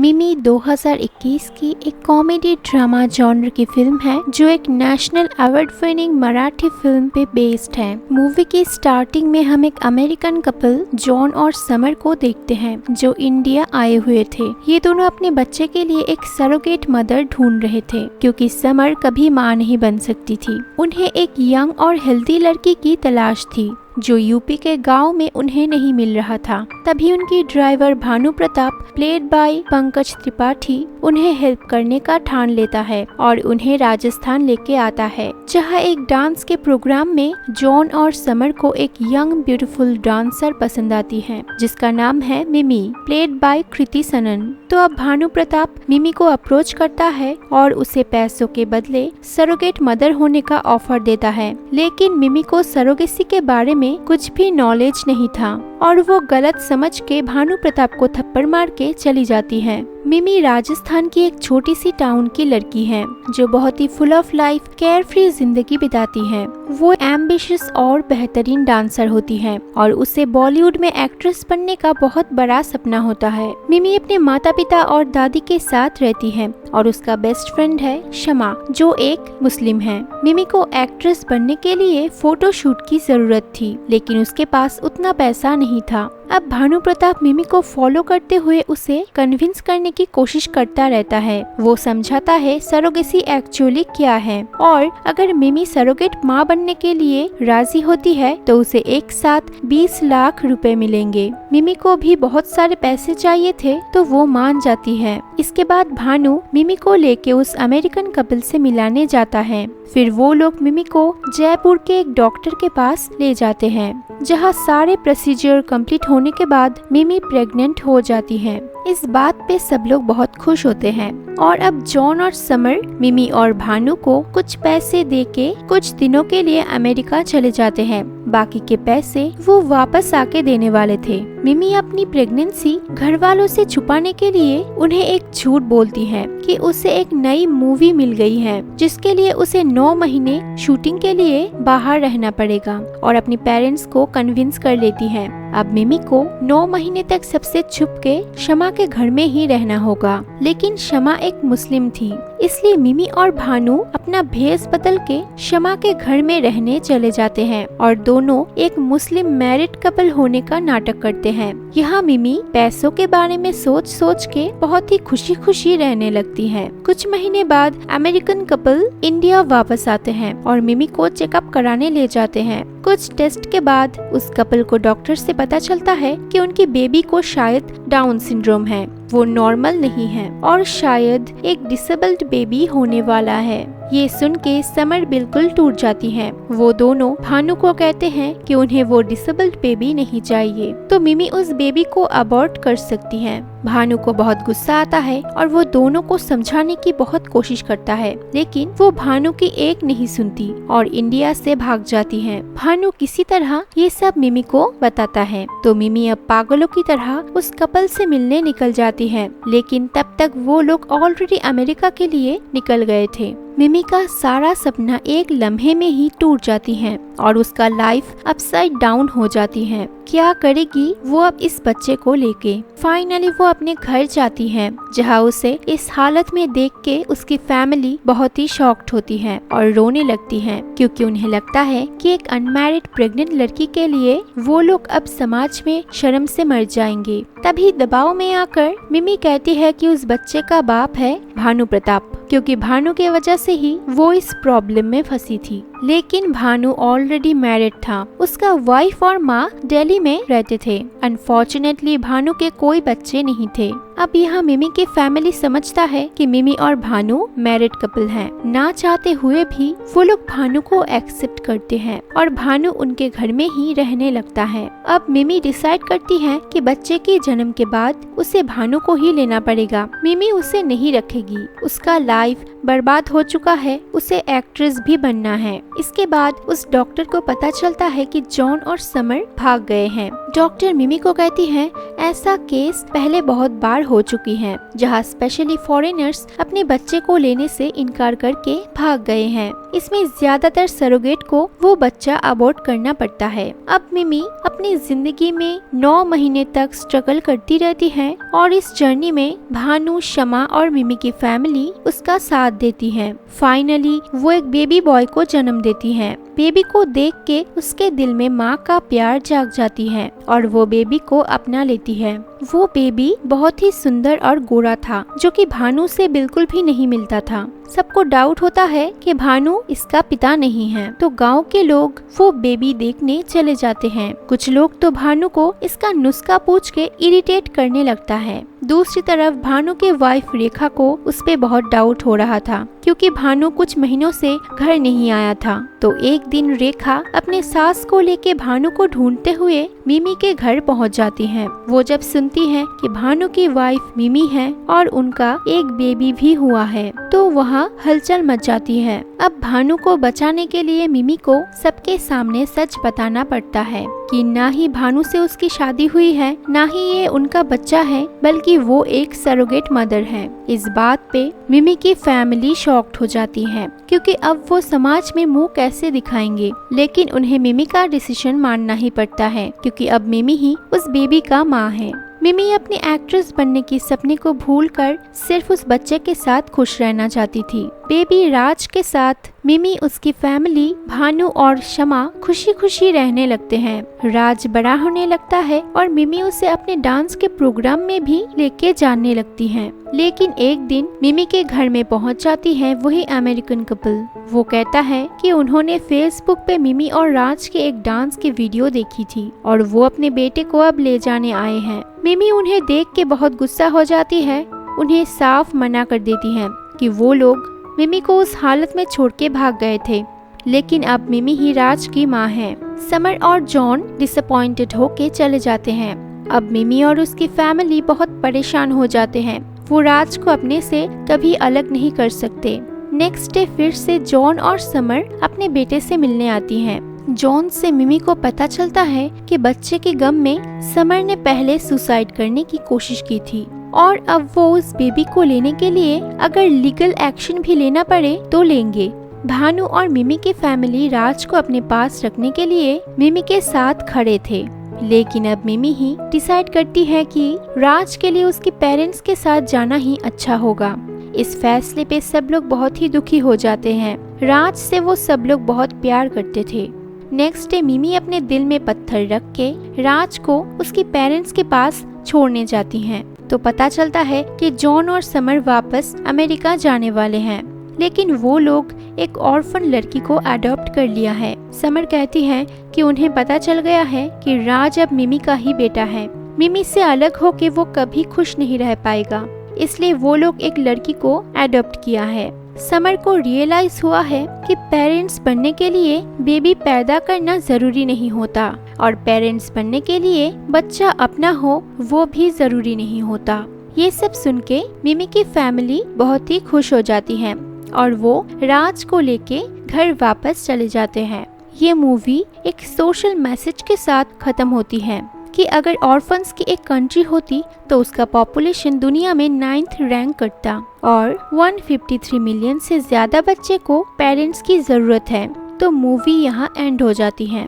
मिमी 2021 की एक कॉमेडी ड्रामा जॉनर की फिल्म है जो एक national award winning Marathi film पे बेस्ड है। मूवी की स्टार्टिंग में हम एक अमेरिकन कपल जॉन और समर को देखते हैं जो इंडिया आए हुए थे। ये दोनों अपने बच्चे के लिए एक सरोगेट मदर ढूंढ रहे थे क्योंकि समर कभी मां नहीं बन सकती थी। उन्हें एक यंग और हेल्दी लड़की की तलाश थी जो यूपी के गांव में उन्हें नहीं मिल रहा था। तभी उनकी driver Bhanu Pratap played by Pankaj Tripathi उन्हें हेल्प करने का ठान लेता है और उन्हें राजस्थान लेके आता है जहां एक डांस के प्रोग्राम में जॉन और समर को एक यंग ब्यूटीफुल डांसर पसंद आती है जिसका नाम है मिमी प्लेड बाय कृति सनन। तो अब भानु प्रताप मिमी को अप्रोच करता है और उसे पैसों के बदले सरोगेट मदर होने का ऑफर देता है, लेकिन मिमी को सरोगेसी के बारे में कुछ भी नॉलेज नहीं था और वो गलत समझ के भानु प्रताप को थप्पड़ मार के चली जाती है। मिमी राजस्थान की एक छोटी सी टाउन की लड़की है जो बहुत ही full of life care free जिंदगी बिताती है। वो एम्बिशियस और बेहतरीन डांसर होती है और उसे बॉलीवुड में एक्ट्रेस बनने का बहुत बड़ा सपना होता है। मिमी अपने माता पिता और दादी के साथ रहती है और उसका बेस्ट फ्रेंड है शमा जो एक मुस्लिम है। मिमी को एक्ट्रेस बनने के लिए फोटो शूट की जरूरत थी लेकिन उसके पास उतना पैसा नहीं था। अब भानु प्रताप मिमी को फॉलो करते हुए उसे कन्विंस करने की कोशिश करता रहता है। वो समझाता है सरोगेसी एक्चुअली क्या है और अगर मिमी सरोगेट माँ बनने के लिए राजी होती है तो उसे एक साथ 20 लाख रुपए मिलेंगे। मिमी को भी बहुत सारे पैसे चाहिए थे तो वो मान जाती है। इसके बाद भानु मिमी को लेके उस अमेरिकन कपल से मिलाने जाता है। फिर वो लोग मिमी को जयपुर के एक डॉक्टर के पास ले जाते हैं जहां सारे प्रोसीजर कंप्लीट होने के बाद मिमी प्रेग्नेंट हो जाती है। इस बात पे सब लोग बहुत खुश होते हैं और अब जॉन और समर मिमी और भानु को कुछ पैसे देके कुछ दिनों के लिए अमेरिका चले जाते हैं। बाकी के पैसे वो वापस आके देने वाले थे। मिमी अपनी प्रेगनेंसी घर वालों से छुपाने के लिए उन्हें एक झूठ बोलती है कि उसे एक नई मूवी मिल गई है जिसके लिए उसे 9 महीने शूटिंग के लिए बाहर रहना पड़ेगा और अपनी पेरेंट्स को कन्विंस कर लेती है। अब मिमी को 9 महीने तक सबसे छुप के शमा के घर में ही रहना होगा, लेकिन शमा एक मुस्लिम थी इसलिए मिमी और भानु अपना भेष बदल के शमा के घर में रहने चले जाते हैं और दोनों एक मुस्लिम मैरिड कपल होने का नाटक करते हैं। यहाँ मिमी पैसों के बारे में सोच सोच के बहुत ही खुशी खुशी रहने लगती है। कुछ महीने बाद अमेरिकन कपल इंडिया वापस आते हैं और मिमी को चेकअप कराने ले जाते हैं। कुछ टेस्ट के बाद उस कपल को डॉक्टर से पता चलता है कि उनकी बेबी को शायद डाउन सिंड्रोम है, वो नॉर्मल नहीं है और शायद एक डिसेबल्ड बेबी होने वाला है। ये सुन के समर बिल्कुल टूट जाती है। वो दोनों भानु को कहते हैं कि उन्हें वो डिसेबल्ड बेबी नहीं चाहिए तो मिमी उस बेबी को अबॉर्ट कर सकती है। भानु को बहुत गुस्सा आता है और वो दोनों को समझाने की बहुत कोशिश करता है लेकिन वो भानु की एक नहीं सुनती और इंडिया से भाग जाती है। भानु किसी तरह ये सब मिमी को बताता है तो मिमी अब पागलों की तरह उस कपल से मिलने निकल जाती है, लेकिन तब तक वो लोग ऑलरेडी अमेरिका के लिए निकल गए थे। मिमी का सारा सपना एक लम्हे में ही टूट जाती है और उसका लाइफ अपसाइड डाउन हो जाती है। क्या करेगी वो अब इस बच्चे को लेके? फाइनली वो अपने घर जाती है जहाँ उसे इस हालत में देख के उसकी फैमिली बहुत ही शॉक्ड होती है और रोने लगती है क्योंकि उन्हें लगता है कि एक अनमैरिड प्रेग्नेंट लड़की के लिए वो लोग अब समाज में शर्म से मर जाएंगे। तभी दबाव में आकर मिमी कहती है कि उस बच्चे का बाप है भानु प्रताप, क्योंकि भानु के वजह से ही वो इस प्रॉब्लम में फंसी थी। लेकिन भानु ऑलरेडी मैरिड था, उसका वाइफ और माँ दिल्ली में रहते थे। अनफॉर्चुनेटली भानु के कोई बच्चे नहीं थे। अब यहाँ मिमी की फैमिली समझता है कि मिमी और भानु मैरिड कपल हैं। ना चाहते हुए भी वो लोग भानु को एक्सेप्ट करते हैं और भानु उनके घर में ही रहने लगता है। अब मिमी डिसाइड करती है कि बच्चे के जन्म के बाद उसे भानु को ही लेना पड़ेगा। मिमी उसे नहीं रखेगी, उसका लाइफ बर्बाद हो चुका है, उसे एक्ट्रेस भी बनना है। इसके बाद उस डॉक्टर को पता चलता है कि जॉन और समर भाग गए हैं। डॉक्टर मिमी को कहती है ऐसा केस पहले बहुत बार हो चुकी है जहां स्पेशली फॉरेनर्स अपने बच्चे को लेने से इनकार करके भाग गए हैं। इसमें ज्यादातर सरोगेट को वो बच्चा अबॉर्ट करना पड़ता है। अब मिमी अपनी जिंदगी में 9 महीने तक स्ट्रगल करती रहती है और इस जर्नी में भानु, शमा और मिमी की फैमिली उसका साथ देती है। फाइनली वो एक बेबी बॉय को जन्म देती है। बेबी को देख के उसके दिल में माँ का प्यार जाग जाती है और वो बेबी को अपना लेती है। वो बेबी बहुत ही सुंदर और गोरा था, जो कि भानु से बिल्कुल भी नहीं मिलता था। सबको डाउट होता है कि भानु इसका पिता नहीं है, तो गांव के लोग वो बेबी देखने चले जाते हैं। कुछ लोग तो भानु को इसका नुस्खा पूछ के इरिटेट करने लगता है। दूसरी तरफ भानु के वाइफ रेखा को उस पे बहुत डाउट हो रहा था, क्योंकि भानु कुछ महीनों से घर नहीं आया था। तो एक दिन रेखा अपने सास को लेके भानु को ढूंढते हुए मिमी के घर पहुंच जाती है। वो जब सुनती है कि भानु की वाइफ मिमी है और उनका एक बेबी भी हुआ है, तो वहाँ हलचल मच जाती है। अब भानु को बचाने के लिए मिमी को सबके सामने सच बताना पड़ता है कि ना ही भानु से उसकी शादी हुई है, ना ही ये उनका बच्चा है, बल्कि वो एक सरोगेट मदर है। इस बात पे मिमी की फैमिली शॉक्ड हो जाती है, क्योंकि अब वो समाज में मुंह कैसे दिखाएंगे। लेकिन उन्हें मिमी का डिसीजन मानना ही पड़ता है, क्योंकि अब मिमी ही उस बेबी का माँ है। मिमी अपनी एक्ट्रेस बनने की सपने को भूलकर सिर्फ उस बच्चे के साथ खुश रहना चाहती थी। बेबी राज के साथ मिमी, उसकी फैमिली, भानु और शमा खुशी खुशी रहने लगते हैं। राज बड़ा होने लगता है और मिमी उसे अपने डांस के प्रोग्राम में भी लेके जाने लगती है। लेकिन एक दिन मिमी के घर में पहुंच जाती है वही अमेरिकन कपल। वो कहता है कि उन्होंने फेसबुक पे मिमी और राज के एक डांस की वीडियो देखी थी और वो अपने बेटे को अब ले जाने आए हैं। मिमी उन्हें देख के बहुत गुस्सा हो जाती है, उन्हें साफ मना कर देती है कि वो लोग मिमी को उस हालत में छोड़ के भाग गए थे। लेकिन अब मिमी ही राज की माँ है। समर और जॉन डिसअपॉइंटेड होके चले जाते हैं। अब मिमी और उसकी फैमिली बहुत परेशान हो जाते हैं। वो राज को अपने से कभी अलग नहीं कर सकते। नेक्स्ट डे फिर से जॉन और समर अपने बेटे से मिलने आती हैं। जॉन से मिमी को पता चलता है कि बच्चे के गम में समर ने पहले सुसाइड करने की कोशिश की थी और अब वो उस बेबी को लेने के लिए अगर लीगल एक्शन भी लेना पड़े तो लेंगे। भानु और मिमी की फैमिली राज को अपने पास रखने के लिए मिमी के साथ खड़े थे, लेकिन अब मिमी ही डिसाइड करती है कि राज के लिए उसके पेरेंट्स के साथ जाना ही अच्छा होगा। इस फैसले पे सब लोग बहुत ही दुखी हो जाते हैं। राज से वो सब लोग बहुत प्यार करते थे। नेक्स्ट डे मिमी अपने दिल में पत्थर रख के राज को उसके पेरेंट्स के पास छोड़ने जाती हैं। तो पता चलता है कि जॉन और समर वापस अमेरिका जाने वाले हैं, लेकिन वो लोग एक ऑर्फन लड़की को अडॉप्ट कर लिया है। समर कहती है कि उन्हें पता चल गया है कि राज अब मिमी का ही बेटा है। मिमी से अलग होके वो कभी खुश नहीं रह पाएगा, इसलिए वो लोग एक लड़की को अडॉप्ट किया है। समर को रियलाइज हुआ है कि पेरेंट्स बनने के लिए बेबी पैदा करना जरूरी नहीं होता और पेरेंट्स बनने के लिए बच्चा अपना हो वो भी जरूरी नहीं होता। ये सब सुन के मिमी की फैमिली बहुत ही खुश हो जाती है और वो राज को लेके घर वापस चले जाते हैं। ये मूवी एक सोशल मैसेज के साथ खत्म होती है कि अगर ऑर्फन्स की एक कंट्री होती तो उसका पॉपुलेशन दुनिया में 9th रैंक करता और 153 मिलियन से ज्यादा बच्चे को पेरेंट्स की जरूरत है। तो मूवी यहाँ एंड हो जाती है।